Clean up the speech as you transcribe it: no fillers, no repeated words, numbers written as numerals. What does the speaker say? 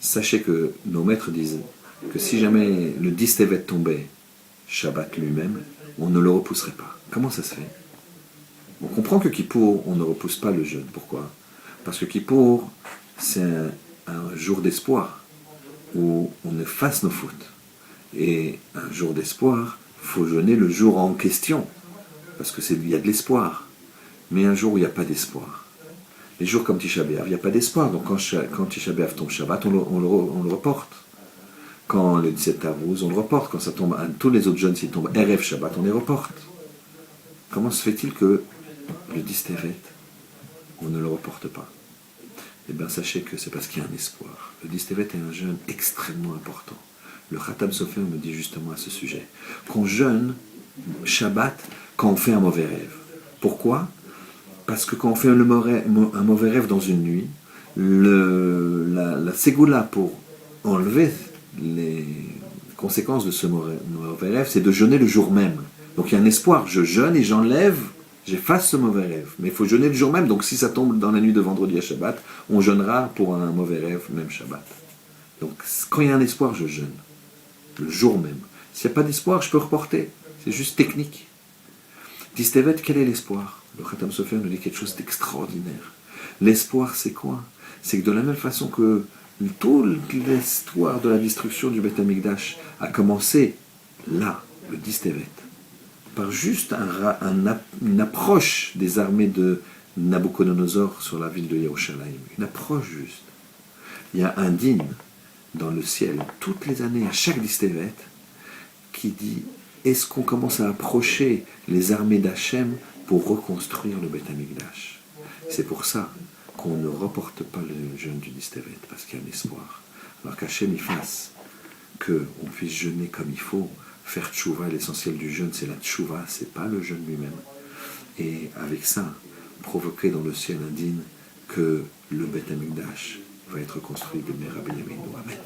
sachez que nos maîtres disent que si jamais le 10 Tevet tombait, Shabbat lui-même, on ne le repousserait pas. Comment ça se fait? On comprend que Kippour, on ne repousse pas le jeûne. Pourquoi? Parce que Kippour, c'est un jour d'espoir, où on efface nos fautes. Et un jour d'espoir, il faut jeûner le jour en question, parce qu'il y a de l'espoir. Mais un jour où il n'y a pas d'espoir. Les jours comme Tisha B'Av, il n'y a pas d'espoir. Donc quand Tisha B'Av tombe Shabbat, on le reporte. Quand le 17 Tammuz, on le reporte. Quand ça tombe, tous les autres jeûnes, s'ils tombent Erev Shabbat, on les reporte. Comment se fait-il que le 10 Tevet, on ne le reporte pas? Eh bien, sachez que c'est parce qu'il y a un espoir. Le 10 Tevet est un jeûne extrêmement important. Le Khatam Sofer me dit justement à ce sujet qu'on jeûne Shabbat quand on fait un mauvais rêve. Pourquoi? Parce que quand on fait un mauvais rêve dans une nuit, la ségoula pour enlever les conséquences de ce mauvais rêve, c'est de jeûner le jour même. Donc il y a un espoir, je jeûne et j'efface ce mauvais rêve. Mais il faut jeûner le jour même, donc si ça tombe dans la nuit de vendredi à Shabbat, on jeûnera pour un mauvais rêve, même Shabbat. Donc quand il y a un espoir, je jeûne, le jour même. S'il n'y a pas d'espoir, je peux reporter, c'est juste technique. Distevet, quel est l'espoir? Le Khatam Sofer nous dit quelque chose d'extraordinaire. L'espoir, c'est quoi? C'est que de la même façon que toute l'histoire de la destruction du Beth Amikdash a commencé là, le Distevet, par juste une approche des armées de Nabucodonosor sur la ville de Yerushalayim. Une approche juste. Il y a un dîne dans le ciel, toutes les années, à chaque Distevet, qui dit: est-ce qu'on commence à approcher les armées d'Hachem pour reconstruire le Beth Amikdash? C'est pour ça qu'on ne reporte pas le jeûne du Distevet, parce qu'il y a un espoir. Alors qu'Hachem y fasse qu'on puisse jeûner comme il faut, faire tchouva, l'essentiel du jeûne c'est la tchouva, c'est pas le jeûne lui-même. Et avec ça, provoquer dans le ciel un dîne que le Beth Amikdash va être construit de Mera Benyaminu. Amen.